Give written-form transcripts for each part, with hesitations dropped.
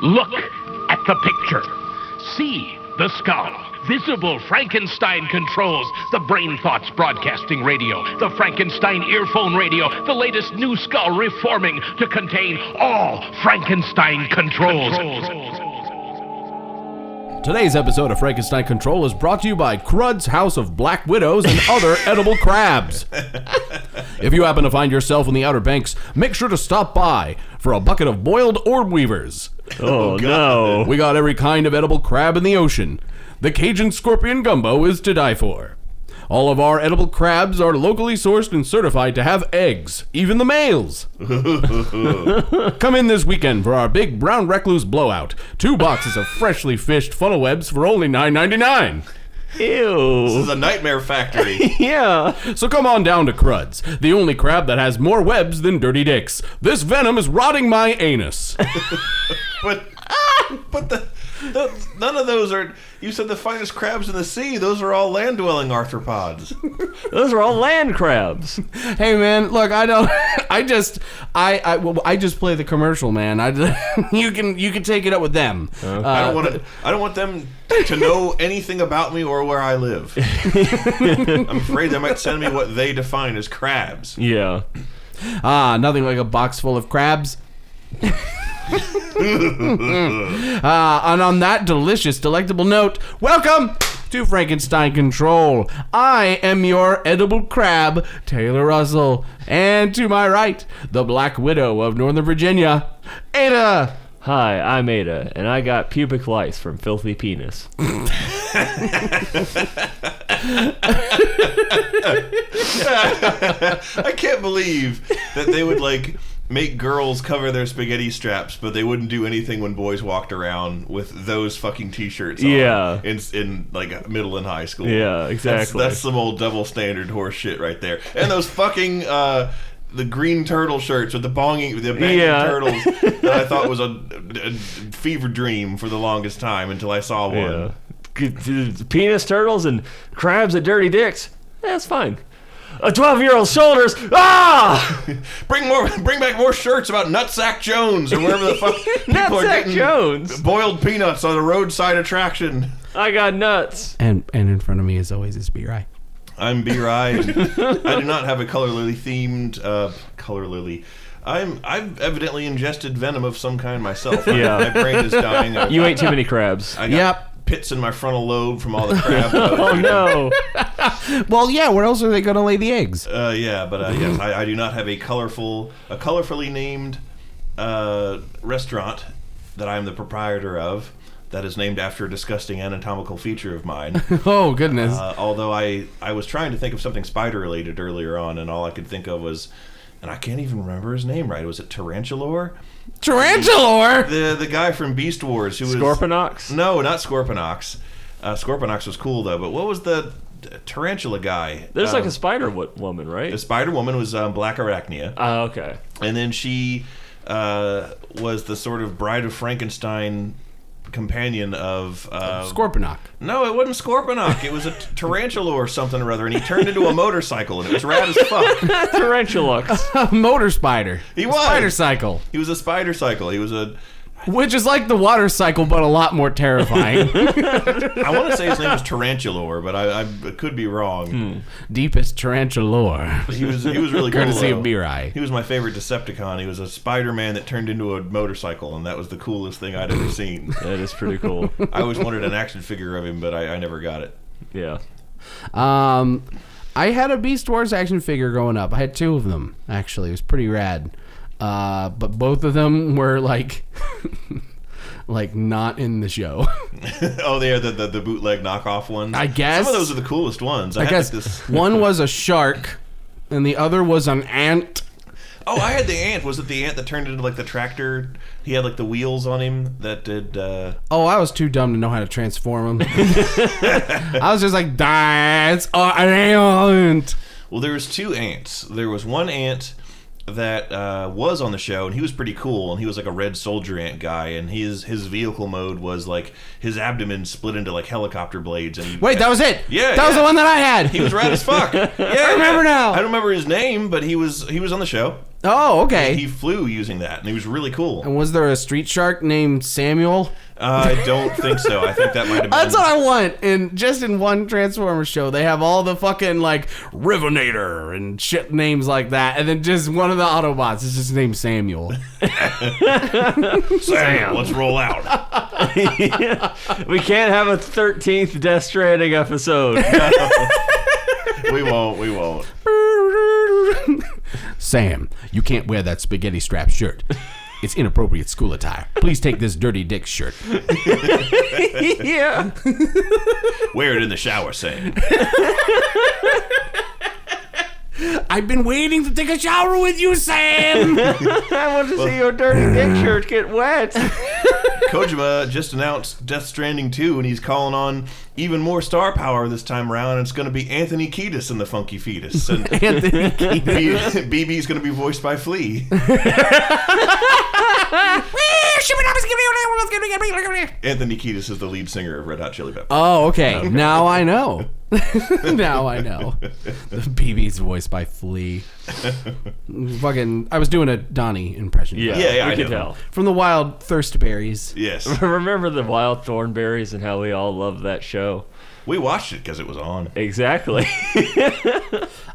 Look at the picture. See the skull. Visible Frankenstein controls. The Brain Thoughts broadcasting radio. The Frankenstein earphone radio. The latest new skull reforming to contain all Frankenstein controls. Today's episode of Frankenstein Control is brought to you by Crud's House of Black Widows and other edible crabs. If you happen to find yourself in the Outer Banks, make sure to stop by for a bucket of boiled orb weavers. Oh, no. We got every kind of edible crab in the ocean. The Cajun scorpion gumbo is to die for. All of our edible crabs are locally sourced and certified to have eggs, even the males. Come in this weekend for our big brown recluse blowout. 2 boxes of freshly fished funnel webs for only $9.99. Ew. This is a nightmare factory. Yeah. So come on down to Crud's, the only crab that has more webs than dirty dicks. This venom is rotting my anus. But none of those are. You said the finest crabs in the sea. Those are all land-dwelling arthropods. Those are all land crabs. Hey man, look, I just play the commercial, man. You can take it up with them. I don't want them to know anything about me or where I live. I'm afraid they might send me what they define as crabs. Yeah. Nothing like a box full of crabs. And on that delicious, delectable note, welcome to Frankenstein Control. I am your edible crab, Taylor Russell. And to my right, the Black Widow of Northern Virginia, Ada. Hi, I'm Ada, and I got pubic lice from filthy penis. I can't believe that they would make girls cover their spaghetti straps, but they wouldn't do anything when boys walked around with those fucking t-shirts on. Yeah. In like middle and high school. Yeah, exactly. That's some old double standard horse shit right there. And those fucking the green turtle shirts with the banging turtles that I thought was a fever dream for the longest time until I saw one. Yeah. Penis turtles and crabs and dirty dicks. That's fine. A 12-year-old's shoulders. Ah! Bring back more shirts about Nutsack Jones or wherever the fuck people are getting Jones. Boiled peanuts on a roadside attraction. I got nuts. And in front of me, as always, is B-Rye. I'm B-Rye. I do not have a Color Lily themed Color Lily. I've evidently ingested venom of some kind myself. Yeah. My brain is dying. You ate too many crabs. I got pits in my frontal lobe from all the crab. Oh no. Well, yeah, where else are they going to lay the eggs? Yes, I do not have a colorfully named restaurant that I am the proprietor of that is named after a disgusting anatomical feature of mine. Oh, goodness. Although I was trying to think of something spider-related earlier on, and all I could think of was, and I can't even remember his name right, was it Tarantular? Tarantular? The guy from Beast Wars who was... Scorponox? No, not Scorponox. Scorponox was cool, though, but what was the tarantula guy? There's like a spider woman, right? The spider woman was Black Arachnia. Oh, okay. And then she was the sort of bride of Frankenstein companion of... Scorponok. No, it wasn't Scorponok. It was a tarantula or something or other, and he turned into a motorcycle, and it was rad as fuck. Tarantulux. A motor spider. He was. Spider cycle. He was a spider cycle. He was a... Which is like the water cycle, but a lot more terrifying. I want to say his name was Tarantular, but I could be wrong. Deepest tarantula. He was really cool. Courtesy though. of B-Rye. He was my favorite Decepticon. He was a Spider-Man that turned into a motorcycle, and that was the coolest thing I'd ever seen. That is pretty cool. I always wanted an action figure of him, but I never got it. Yeah. I had a Beast Wars action figure growing up. I had 2 of them, actually. It was pretty rad. But both of them were like not in the show. Oh, they are the bootleg knockoff ones? I guess. Some of those are the coolest ones. I guess one was a shark and the other was an ant. Oh, I had the ant. Was it the ant that turned into like the tractor? He had like the wheels on him that did... Oh, I was too dumb to know how to transform him. I was just like, that's an ant. Well, there was 2 ants. There was one ant that was on the show, and he was pretty cool, and he was like a red soldier ant guy, and his vehicle mode was like his abdomen split into like helicopter blades. And wait, that was it? Yeah, that was the one that I had. He was rad as fuck. Yeah, I remember now. I don't remember his name, but he was on the show. Oh, okay. He flew using that, and he was really cool. And was there a street shark named Samuel? I don't think so. I think that might have been... That's what I want. In one Transformers show, they have all the fucking, like, Rivenator and shit names like that, and then just one of the Autobots is just named Samuel. Sam, let's roll out. We can't have a 13th Death Stranding episode. We won't. Sam, you can't wear that spaghetti strap shirt. It's inappropriate school attire. Please take this dirty dick shirt. Yeah. Wear it in the shower, Sam. I've been waiting to take a shower with you, Sam. I want to see your dirty dick shirt get wet. Kojima just announced Death Stranding 2, and he's calling on even more star power this time around. And it's going to be Anthony Kiedis in the Funky Fetus. And Anthony Kiedis. BB's going to be voiced by Flea. Anthony Kiedis is the lead singer of Red Hot Chili Peppers. Oh, okay. Now I know. Now I know. The BB's voiced by Flea. Fucking, I was doing a Donnie impression. Yeah, Yeah, we I can know. tell. From the Wild Thirstberries. Yes. Remember the Wild Thornberries and how we all loved that show? We watched it because it was on. Exactly.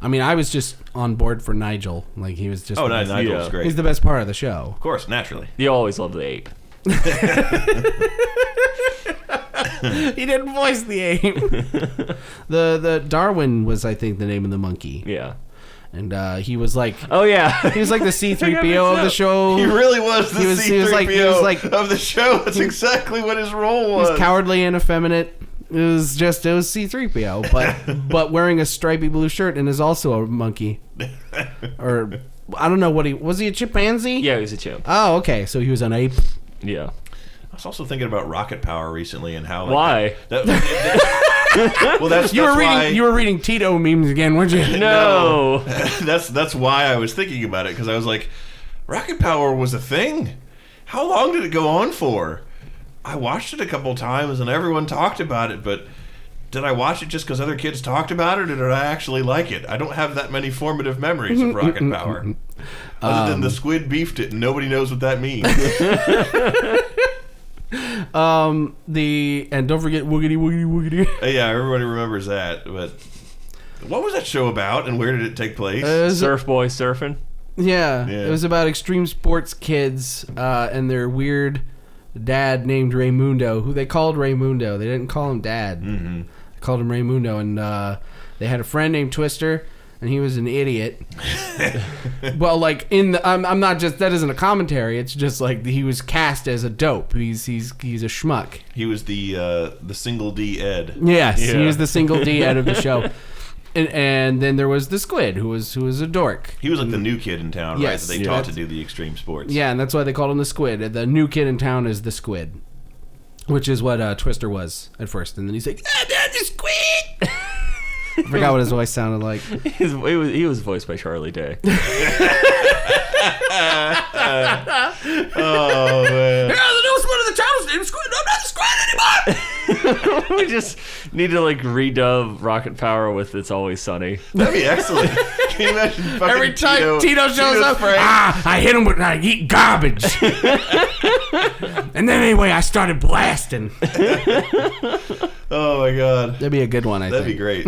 I mean, I was just on board for Nigel. Like, he was just... Oh, no, Nigel was Yeah. great. He's the best part of the show. Of course, naturally. You always loved the ape. He didn't voice the ape. The Darwin was, I think, the name of the monkey. Yeah. And he was like... Oh, yeah. He was like the C-3PO of the show. He really was the He was C-3PO of the show. That's exactly what his role was. He was cowardly and effeminate. It was C-3PO, but wearing a stripy blue shirt and is also a monkey. Or, I don't know what he... Was he a chimpanzee? Yeah, he was a chimp. Oh, okay. So he was an ape. Yeah. I was also thinking about rocket power recently and how... Like, Why? Well, that's You why... were reading Tito memes again, weren't you? No. That's why I was thinking about it, because I was like, rocket power was a thing. How long did it go on for? I watched it a couple times and everyone talked about it, but did I watch it just because other kids talked about it, or did I actually like it? I don't have that many formative memories of rocket power. Other than the squid beefed it, and nobody knows what that means. And don't forget Woogity Woogity Woogity. Yeah, everybody remembers that, but what was that show about, and where did it take place? Surf boy surfing. Yeah, Yeah. it was about extreme sports kids and their weird dad named Raymundo, who they called Raymundo. They didn't call him Dad. Mm-hmm. They called him Raymundo, and they had a friend named Twister, and he was an idiot. Well, like I'm not just, that isn't a commentary. It's just like he was cast as a dope. He's a schmuck. He was the single D Ed. Yes, he Yeah. was the single D out of the show. And then there was the squid, who was a dork. He was like the new kid in town, right? Yes, That they yeah. taught to do the extreme sports. Yeah, and that's why they called him the squid. The new kid in town is the squid, which is what Twister was at first. And then he's like, Dad, the squid! I forgot what his voice sounded like. He was voiced by Charlie Day. Oh man. The newest one of the channel's named Squid. I'm not the squid anymore! We just need to like redub Rocket Power with "It's Always Sunny." That'd be excellent. Can you imagine fucking Every time Tito shows Tito's up, prank? I hit him with, I eat garbage. And then anyway, I started blasting. Oh my god. That'd be a good one, I That'd think. be great.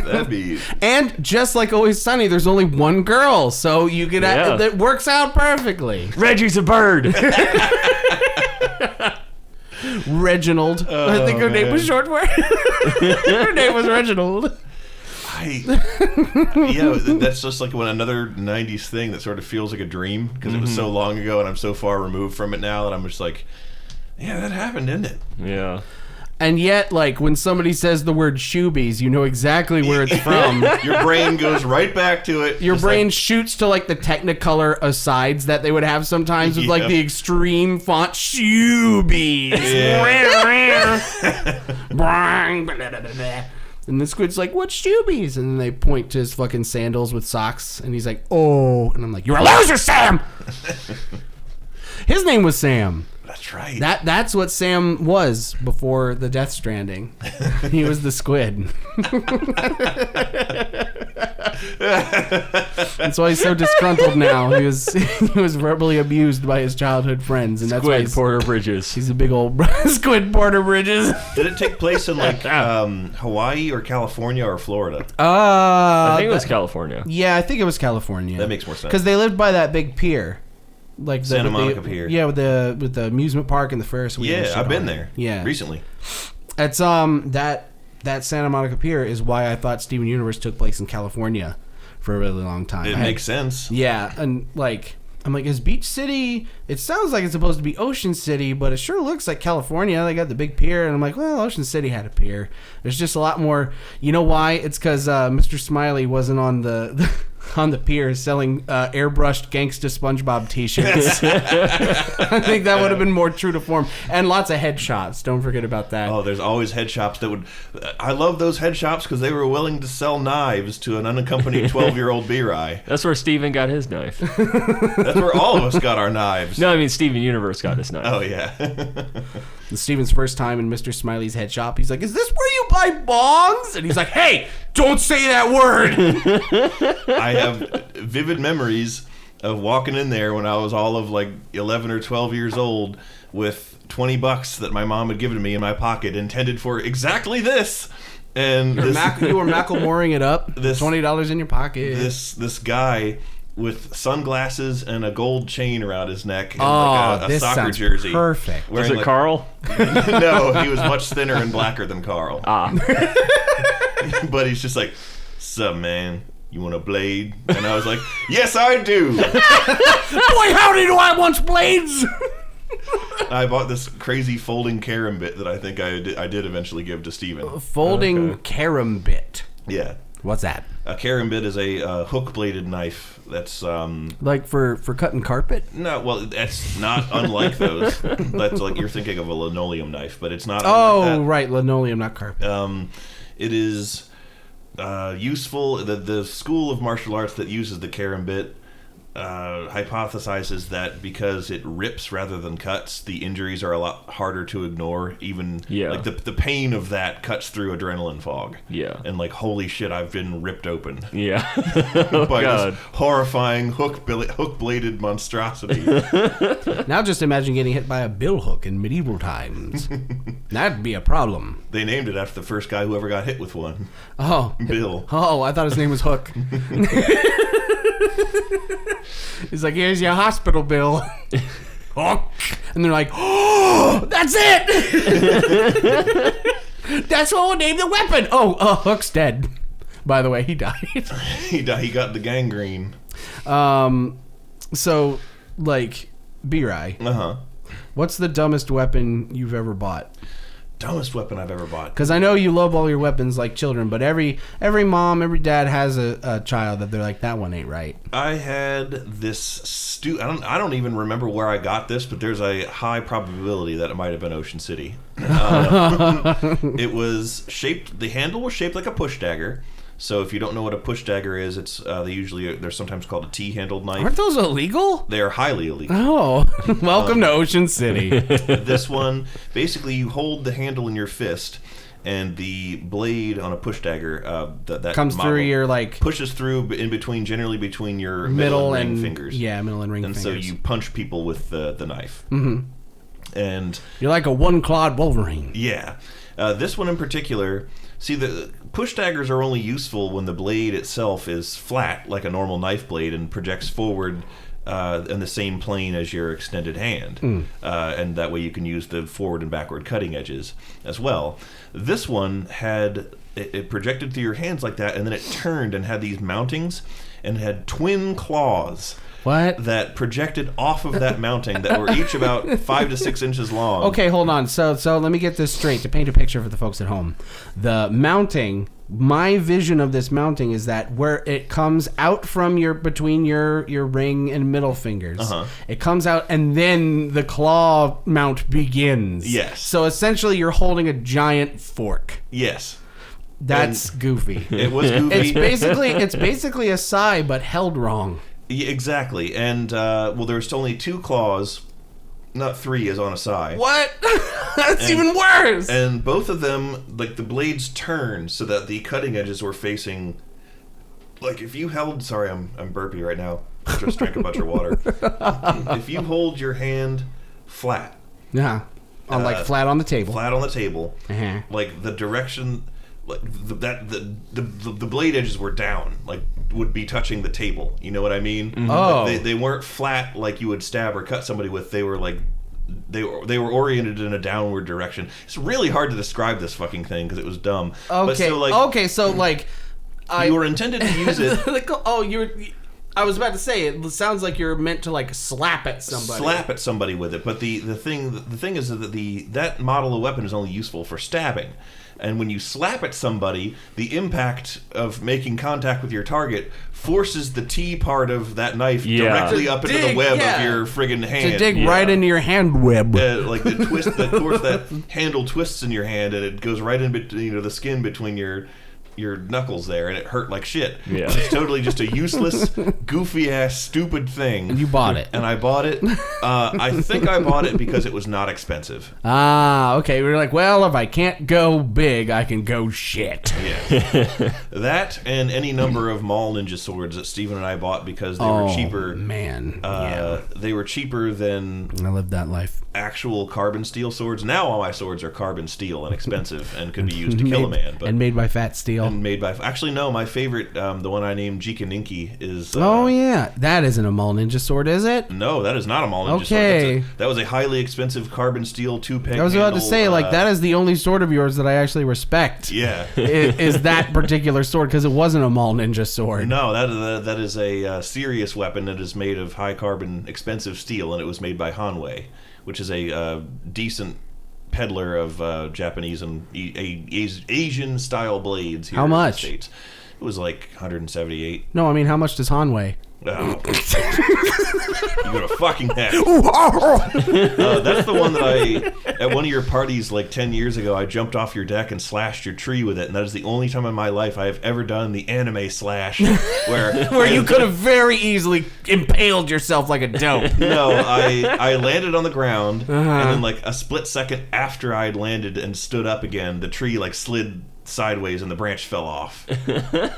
That'd be... And just like Always Sunny, there's only one girl, so you could Yeah. that works out perfectly. Reggie's a bird. Reginald. I think her name was short for it. Her name was Reginald. Yeah, that's just like another 90s thing that sort of feels like a dream, because it was so long ago and I'm so far removed from it now that I'm just like, yeah, that happened, didn't it? Yeah. And yet, like, when somebody says the word Shoobies, you know exactly where it's from. Your brain goes right back to it. Your Just brain like, shoots to, like, the Technicolor asides that they would have sometimes with, like, Yeah. the extreme font Shoobies. And the squid's like, what's Shoobies? And then they point to his fucking sandals with socks, and he's like, oh. And I'm like, you're a loser, Sam! His name was Sam. That's right. That's what Sam was before the Death Stranding. He was the squid. That's why he's so disgruntled now. He was verbally abused by his childhood friends, and that's why Squid Porter Bridges. he's a big old Squid Porter Bridges. Did it take place in like Hawaii or California or Florida? I think it was California. Yeah, I think it was California. That makes more sense. Because they lived by that big pier, like Santa Monica Pier. Yeah, with the amusement park and the Ferris wheel. Yeah, I've been there. Yeah, recently. It's that Santa Monica Pier is why I thought Steven Universe took place in California for a really long time. It makes sense. Yeah, and like I'm like, is Beach City? It sounds like it's supposed to be Ocean City, but it sure looks like California. They got the big pier, and I'm like, well, Ocean City had a pier. There's just a lot more. You know why? It's because Mr. Smiley wasn't on the on the pier selling airbrushed gangsta SpongeBob t-shirts. I think that would have been more true to form. And lots of head shops. Don't forget about that. Oh, there's always head shops that would... I love those head shops because they were willing to sell knives to an unaccompanied 12-year-old B-Rye. That's where Steven got his knife. That's where all of us got our knives. No, I mean Steven Universe got his knife. Oh, yeah. Steven's first time in Mr. Smiley's head shop, he's like, is this where you buy bongs? And he's like, hey, don't say that word. I have vivid memories of walking in there when I was all of like 11 or 12 years old with $20 that my mom had given me in my pocket intended for exactly this. And you were Macklemoreing it up, $20 in your pocket. This guy with sunglasses and a gold chain around his neck and like a this soccer sounds jersey. Perfect. Was it Carl? No, he was much thinner and blacker than Carl. But he's just like, sup, man? You want a blade? And I was like, yes, I do. Boy, howdy do I want blades. I bought this crazy folding carambit that I think I did eventually give to Steven. Folding carambit. Yeah. What's that? A carambit is a hook-bladed knife that's... like for cutting carpet? No, well, that's not unlike those. That's like you're thinking of a linoleum knife, but it's not Oh, unlike that. right, linoleum, not carpet. It is useful. The school of martial arts that uses the carambit hypothesizes that because it rips rather than cuts, the injuries are a lot harder to ignore. Even like the pain of that cuts through adrenaline fog. Yeah. And like, holy shit, I've been ripped open. Yeah. By this horrifying hook-bladed monstrosity. Now just imagine getting hit by a billhook in medieval times. That'd be a problem. They named it after the first guy who ever got hit with one. Oh. Bill. Oh, I thought his name was Hook. He's like, here's your hospital bill. And they're like, oh, that's it. That's what we'll name the weapon. Oh, Hook's dead. By the way, he died. He died. He got the gangrene. So, like, B-Rye. What's the dumbest weapon you've ever bought? Dumbest weapon I've ever bought. Because I know you love all your weapons like children, but every mom, every dad has a child that they're like, that one ain't right. I had this I don't even remember where I got this, but there's a high probability that it might have been Ocean City. It was shaped. The handle was shaped like a push dagger. So if you don't know what a push dagger is, it's they're sometimes called a T-handled knife. Aren't those illegal? They are highly illegal. Oh, welcome to Ocean City. This one, basically, you hold the handle in your fist, and the blade on a push dagger that comes through your pushes through generally between your middle and ring fingers. Yeah, middle and ring fingers. And so you punch people with the knife. Mm-hmm. And you're like a one-clawed Wolverine. Yeah. This one in particular. See, the push daggers are only useful when the blade itself is flat, like a normal knife blade, and projects forward in the same plane as your extended hand. And that way you can use the forward and backward cutting edges as well. This one had it projected through your hands like that, and then it turned and had these mountings and had twin claws. What? That projected off of that mounting that were each about 5 to 6 inches long. Okay, hold on. So let me get this straight to paint a picture for the folks at home. The mounting, my vision of this mounting is that where it comes out from between your ring and middle fingers. It comes out and then the claw mount begins. Yes. So essentially you're holding a giant fork. Yes. That's goofy. It was goofy. It's basically a sai but held wrong. Yeah, exactly. And, there's only 2 claws, not 3 as on a side. What? That's even worse! And both of them, like, the blades turned so that the cutting edges were facing like if you held, sorry, I'm burpy right now. I just drank a bunch of water. If you hold your hand flat, Yeah. On like flat on the table. flat on the table, Uh-huh. like the direction, like the blade edges were down, like would be touching the table. You know what I mean? Oh. Like they weren't flat like you would stab or cut somebody with. They were like. They were oriented in a downward direction. It's really hard to describe this fucking thing because it was dumb. Okay. But so, like, I you were intended to use it. I was about to say it sounds like you're meant to like slap at somebody. With it. But the thing is that that model of weapon is only useful for stabbing. And when you slap at somebody, the impact of making contact with your target forces the T part of that knife directly up into the web of your friggin' hand. To dig right into your hand web. Like the twist, of course, that handle twists in your hand, and it goes right in between, the skin between your knuckles there, and it hurt like shit. Yeah. It's totally just a useless, goofy ass, stupid thing. You bought it. And I bought it. I think I bought it because it was not expensive. Ah, okay. We were like, well, if I can't go big, I can go shit. Yeah. That and any number of mall ninja swords that Steven and I bought because they were cheaper. Man. They were cheaper than I lived that life. actual carbon steel swords. Now all my swords are carbon steel and expensive and could be used to kill a man. But And made by Fat Steel. and made by actually no, my favorite, the one I named Jikaninki is. Oh yeah, that isn't a mall ninja sword, is it? No, that is not a mall ninja Okay. sword. That was a highly expensive carbon steel 2-peg. I was about to handle, say, like, that is the only sword of yours that I actually respect. Yeah. is that particular sword, because it wasn't a mall ninja sword. No, that is a serious weapon that is made of high carbon, expensive steel, and it was made by Hanwei, which is a decent peddler of Japanese and Asian style blades here How in the much? States. It was like 178. No, I mean, how much does Han weigh? Oh. You go to fucking heck. That's the one that at one of your parties like 10 years ago, I jumped off your deck and slashed your tree with it, and that is the only time in my life I have ever done the anime slash where You could have very easily impaled yourself like a dope. No, I landed on the ground, and then like a split second after I had landed and stood up again, the tree like slid sideways and the branch fell off.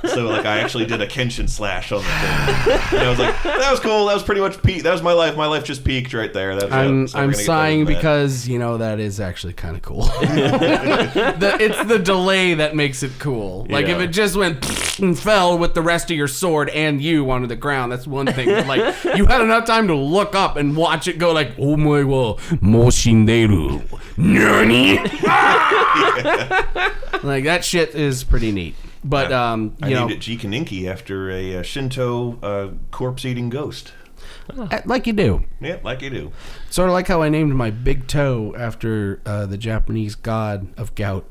So like I actually did a Kenshin slash on the thing. And I was like, that was cool. That was pretty much peak. That was my life. My life just peaked right there. That's I'm so we're gonna get sighing better than that. because, that is actually kind of cool. It's the delay that makes it cool. Like, if Yeah. it just went and fell with the rest of your sword and you onto the ground, that's one thing. But, like, you had enough time to look up and watch it go like, oh my wa, mo shinderu. Nani? Like, that shit is pretty neat. But, I named it Jikaninki after a Shinto corpse-eating ghost. like you do. Yeah, like you do. Sort of like how I named my big toe after the Japanese god of gout.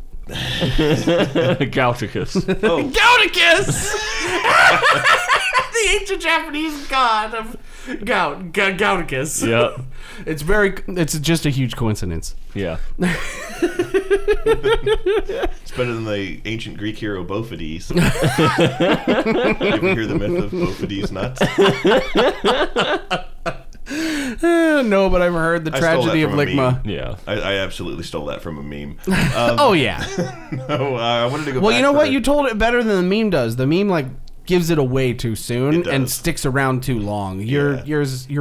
Gauticus. Oh, Gauticus! The ancient Japanese god of gout. Gauticus. Yep. It's just a huge coincidence. Yeah. it's better than the ancient Greek hero Bophides. You ever hear the myth of Bophides' nuts? No, but I've heard the I stole tragedy that of from a Ligma. meme. Yeah. I absolutely stole that from a meme. Oh, yeah. No, I wanted to go Well, back you know for what? You told it better than the meme does. The meme, like, gives it away too soon It and does. sticks around too long. Your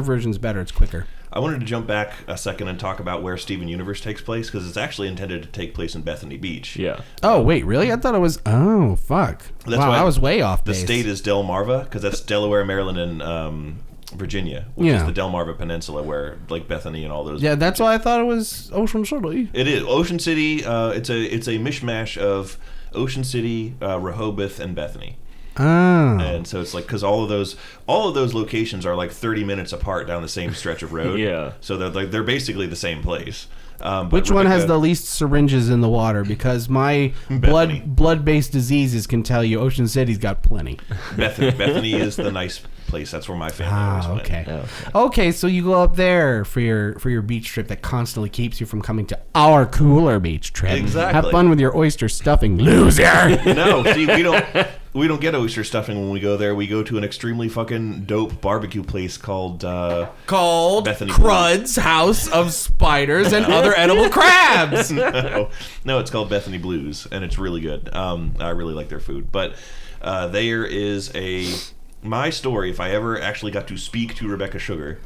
version's better. It's quicker. I wanted to jump back a second and talk about where Steven Universe takes place, because it's actually intended to take place in Bethany Beach. Yeah. Oh, wait, really? I thought it was... Oh, fuck. That's Wow, why I was way off The base. state is Delmarva, because that's Delaware, Maryland, and Virginia, which Yeah. is the Delmarva Peninsula, where like Bethany and all those. Yeah, that's why I thought it was Ocean City. It is Ocean City. It's a mishmash of Ocean City, Rehoboth, and Bethany. Oh. And so it's like, because all of those locations are like 30 minutes apart down the same stretch of road. Yeah. So they're basically the same place. But Which one has Rebecca- the least syringes in the water? Because my Bethany. blood-based diseases can tell you Ocean City's got plenty. Bethany is the nice place. That's where my family always Ah, went. okay. Okay, so you go up there for your beach trip that constantly keeps you from coming to our cooler beach trip. Exactly. Have fun with your oyster stuffing, loser. No, see, we don't get oyster stuffing when we go there. We go to an extremely fucking dope barbecue place called Called Bethany Crud's House of Spiders and Other Edible Crabs. no, it's called Bethany Blues, and it's really good. I really like their food, but there is my story, if I ever actually got to speak to Rebecca Sugar.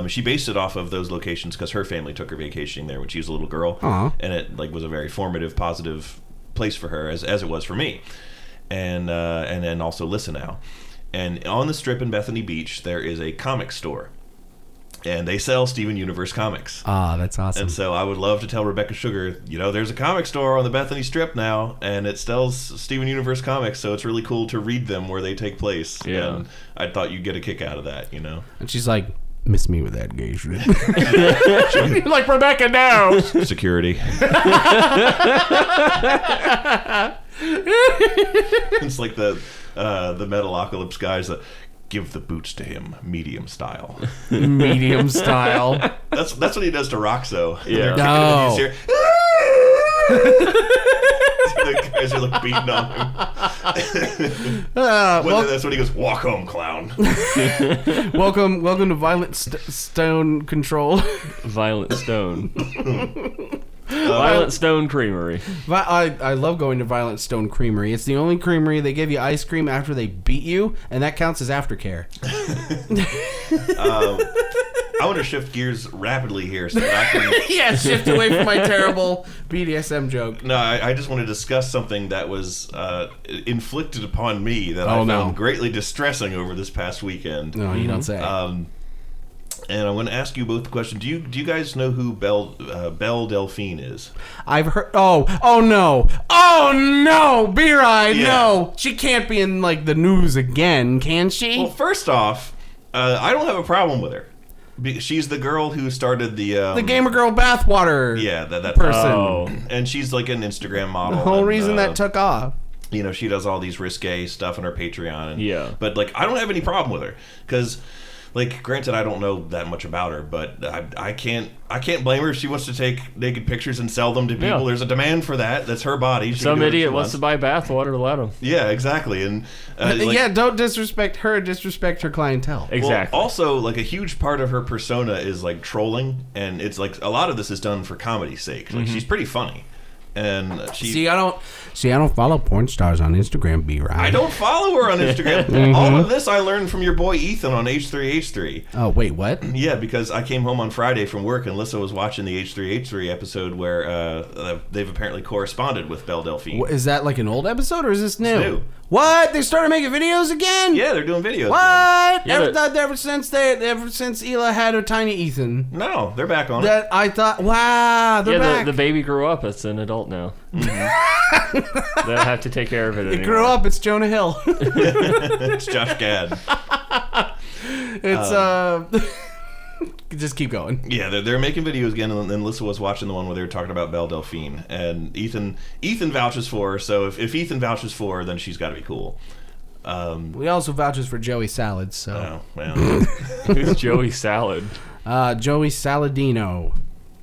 She based it off of those locations because her family took her vacationing there when she was a little girl, and it was a very formative, positive place for her, as it was for me, and then also Lissa now. And on the Strip in Bethany Beach, there is a comic store, and they sell Steven Universe comics. That's awesome. And so I would love to tell Rebecca Sugar, there's a comic store on the Bethany Strip now, and it sells Steven Universe comics, so it's really cool to read them where they take place. Yeah. And I thought you'd get a kick out of that, And she's like, miss me with that gay shit. Like Rebecca now. Security. It's like the Metalocalypse guys that give the boots to him, medium style. Medium style. That's what he does to Roxo. Yeah. No. The guys are like beating on him. That's when he goes, "Walk home, clown." Welcome to Violent Stone Control. Violent Stone. Violent Stone Creamery. I love going to Violent Stone Creamery. It's the only creamery they give you ice cream after they beat you, and that counts as aftercare. I want to shift gears rapidly here so that I can... Yeah, shift away from my terrible BDSM joke. No, I just want to discuss something that was inflicted upon me that I found greatly distressing over this past weekend. No, you don't say. And I'm going to ask you both the question. Do you guys know who Belle Delphine is? I've heard... Oh no! B-Ride, no! She can't be in, the news again, can she? Well, first off, I don't have a problem with her. She's the girl who started the Gamer Girl bathwater. Yeah, that person. Oh. And she's like an Instagram model. The whole reason that took off. She does all these risque stuff on her Patreon. Yeah. But I don't have any problem with her because, granted, I don't know that much about her, but I can't blame her if she wants to take naked pictures and sell them to people. Yeah. There's a demand for that. That's her body. Some idiot wants to buy bathwater, let him. Yeah, exactly. And don't disrespect her. Disrespect her clientele. Exactly. Well, also, a huge part of her persona is trolling, and it's a lot of this is done for comedy's sake. She's pretty funny. And she I don't follow porn stars on Instagram, B-Ride. I don't follow her on Instagram. All of this I learned from your boy Ethan on H3H3. Oh, wait, what? Yeah, because I came home on Friday from work and Lissa was watching the H3H3 episode where they've apparently corresponded with Belle Delphine. Is that an old episode or is this new? It's new. What? They started making videos again? Yeah, they're doing videos. What? Yeah, ever since Ela had her tiny Ethan. No, they're back on it. That I thought, wow, they're back. The baby grew up. It's an adult now. Mm-hmm. They don't have to take care of it anymore. It grew up. It's Jonah Hill. It's Josh Gad. It's just keep going. Yeah, they're making videos again, and then Lissa was watching the one where they were talking about Belle Delphine, and Ethan vouches for her. So if Ethan vouches for her, then she's got to be cool. We also vouches for Joey Salad. So oh well, who's Joey Salad? Joey Saladino,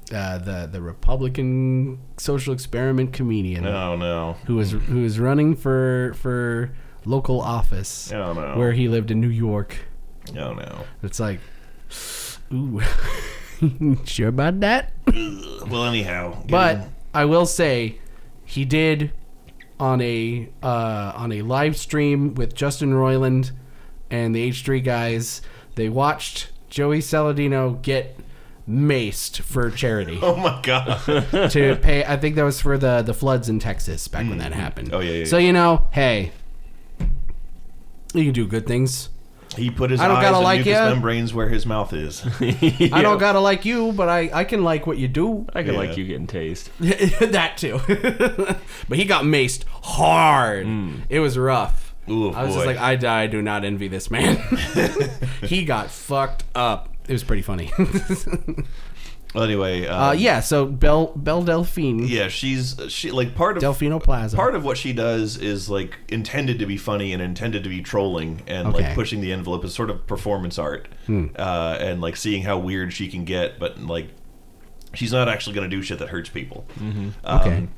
the Republican social experiment comedian. Oh no, who is running for local office. Oh no, where he lived in New York. Oh no, it's ooh, sure about that? Well, anyhow, but I will say, he did on a live stream with Justin Roiland and the H3 guys. They watched Joey Saladino get maced for charity. Oh my god! To pay, I think that was for the floods in Texas back when that happened. Oh yeah. So hey, you can do good things. He put his eyes and mucous membranes where his mouth is. Yeah. I don't gotta like you, but I can like what you do. I can like you getting tased. That too. But he got maced hard. It was rough. Ooh, I was just like, I do not envy this man. He got fucked up. It was pretty funny. Well, anyway, so Belle Delphine. Yeah, she part of Delfino Plaza. Part of what she does is intended to be funny and intended to be trolling and pushing the envelope as sort of performance art, and seeing how weird she can get, but she's not actually going to do shit that hurts people. Mm-hmm. Okay.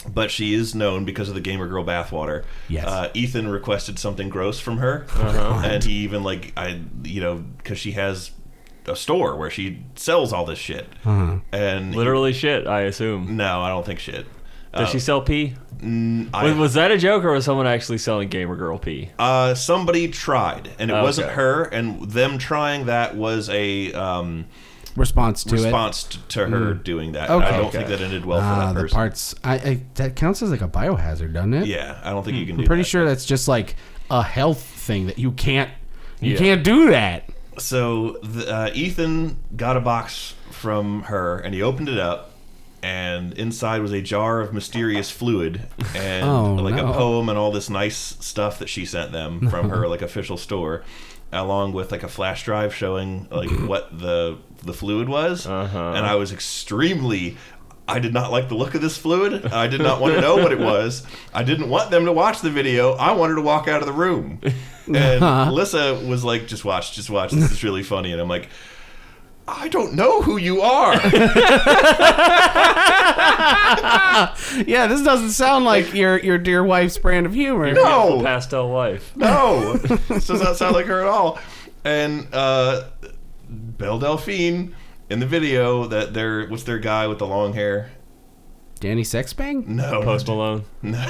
But she is known because of the Gamer Girl bathwater. Yes. Ethan requested something gross from her, and he even because she has a store where she sells all this shit, and literally shit, I assume. No, I don't think shit. Does she sell pee? I, Was that a joke, or was someone actually selling gamer girl pee? somebody tried, and it wasn't Okay. her, and them trying that was a response to her doing that. Okay. I don't think that ended well for that the person. parts. That counts as like a biohazard, doesn't it? Yeah, I don't think you can do I'm pretty that. sure that's just like a health thing that you can't do that. So Ethan got a box from her, and he opened it up, and inside was a jar of mysterious fluid and a poem and all this nice stuff that she sent them from her like official store, along with like a flash drive showing like what the fluid was. And I was I did not like the look of this fluid. I did not want to know what it was. I didn't want them to watch the video. I wanted to walk out of the room. And Lissa was like, just watch. This is really funny. And I'm like, I don't know who you are. Yeah, this doesn't sound like your dear wife's brand of humor. No. Pastel wife. No. This does not sound like her at all. And Belle Delphine in the video, what's their guy with the long hair? Danny Sexbang? No. Post Malone. No.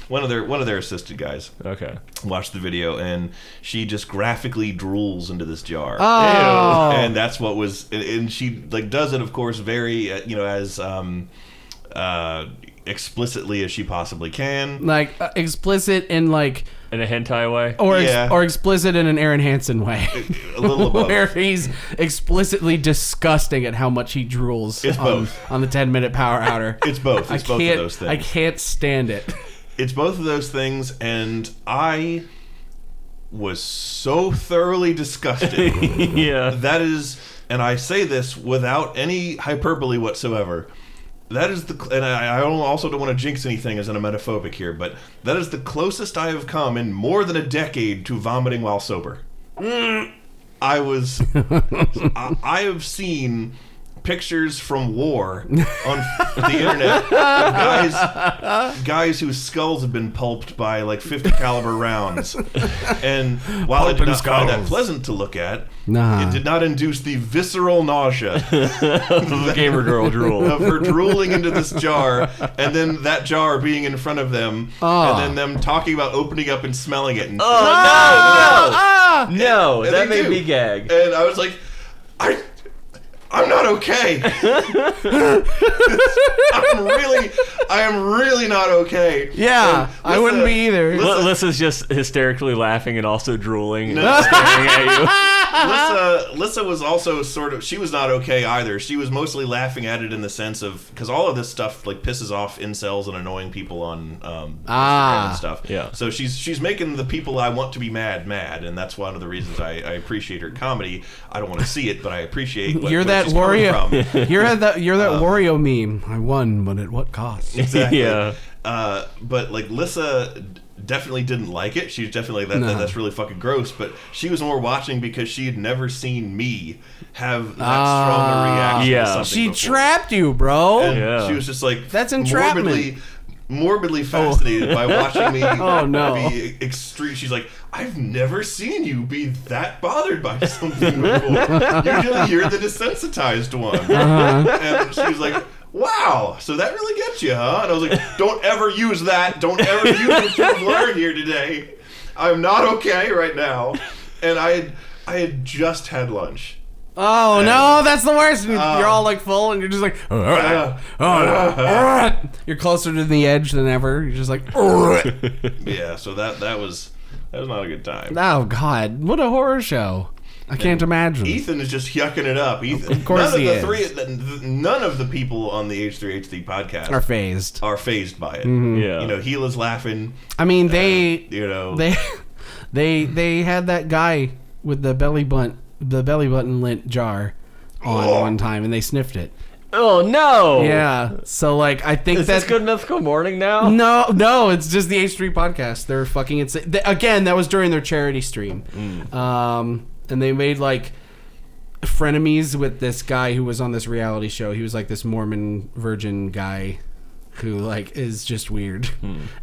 One of their assistant guys Okay. watched the video, and she just graphically drools into this jar. Oh. And that's what was, and she like does it, of course, very as explicitly as she possibly can. Like explicit in like In a hentai way. or explicit in an Aaron Hansen way. A little above. Where he's explicitly disgusting at how much he drools It's both. on the 10-minute power outer. It's both. It's both of those things. I can't stand it. It's both of those things, and I was so thoroughly disgusted. Yeah. That is, and I say this without any hyperbole whatsoever. That is and I also don't want to jinx anything as an emetophobic here, but that is the closest I have come in more than a decade to vomiting while sober. I have seen pictures from war on the internet of guys whose skulls have been pulped by like 50 caliber rounds, and while I did not find that pleasant to look at, it did not induce the visceral nausea The gamer girl drool. of her drooling into this jar, and then that jar being in front of them, and then them talking about opening up and smelling it. And No, And that they made do. me gag. And I was like, I'm not okay. I am really not okay. Yeah, And I wouldn't be either. Lissa's just hysterically laughing and also drooling and staring at you. Lissa was also she was not okay either. She was mostly laughing at it in the sense of, because all of this stuff like pisses off incels and annoying people on Instagram and stuff. Yeah. So she's making the people I want to be mad, and that's one of the reasons I appreciate her comedy. I don't want to see it, but I appreciate You're that she's coming from. You're that Wario meme. I won, but at what cost? Exactly. Yeah. But like Lissa definitely didn't like it. She's definitely that's really fucking gross. But she was more watching because she had never seen me have that strong a reaction. Yeah. to something She before. trapped you, bro. And Yeah. she was just like That's entrapment. morbidly fascinated by watching me Oh, no. be extreme. She's like, I've never seen you be that bothered by something before. Usually you're the desensitized one. And she was like, wow, so that really gets you, huh? And I was like, don't ever use that. Don't ever use what you've learned here today. I'm not okay right now. And I had just had lunch. Oh no, that's the worst. You're all like full, and you're just like, you're closer to the edge than ever. You're just like, Yeah, so that was not a good time. oh god, what a horror show! I can't imagine. Ethan is just yucking it up. Ethan, Of course none he of is. None of the people on the H3H3 podcast Are phased. are phased by it. Yeah. You know, Gila's laughing. I mean, they had that guy with the belly button lint jar on one time, and they sniffed it. Oh no! Yeah, so like I think Is that's this Good Mythical Morning now? No, it's just the H3 podcast. They're fucking insane. Again, that was during their charity stream. And they made like frenemies with this guy who was on this reality show. He was like this Mormon virgin guy who like is just weird.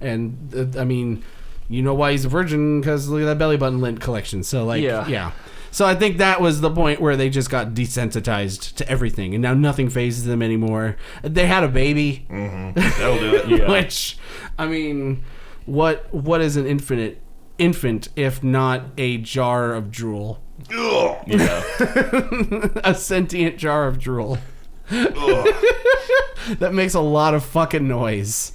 And I mean, you know why he's a virgin, because look at that belly button lint collection. So like, Yeah. yeah. So I think that was the point where they just got desensitized to everything, and now nothing phases them anymore. They had a baby, That'll do it. Yeah. which, I mean, what is an infant if not a jar of drool? Ugh. Yeah. A sentient jar of drool. Ugh. That makes a lot of fucking noise.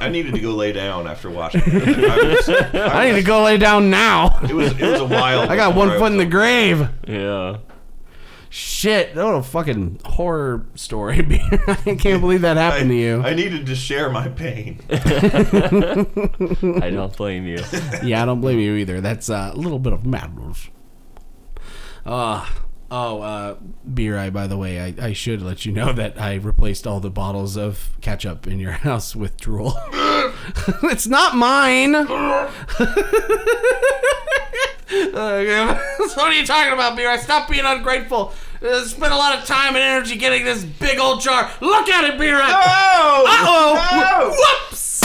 I needed to go lay down after watching it. I need to go lay down now. It was a while. I got before one I foot in was the grave. Yeah. Shit, what a fucking horror story. I can't believe that happened to you. I needed to share my pain. I don't blame you. Yeah, I don't blame you either. That's a little bit of madness. Beer-Eye, by the way, I should let you know that I replaced all the bottles of ketchup in your house with drool. It's not mine! So what are you talking about, Beer-Eye? Stop being ungrateful. Spent a lot of time and energy getting this big old jar. Look at it, Beer-Eye! No! Uh-oh! No! Whoops!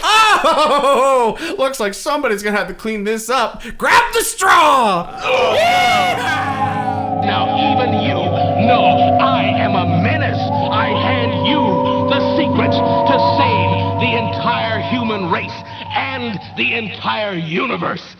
Oh! Looks like somebody's gonna have to clean this up. Grab the straw! Now even you know I am a menace. I hand you the secrets to save the entire human race and the entire universe.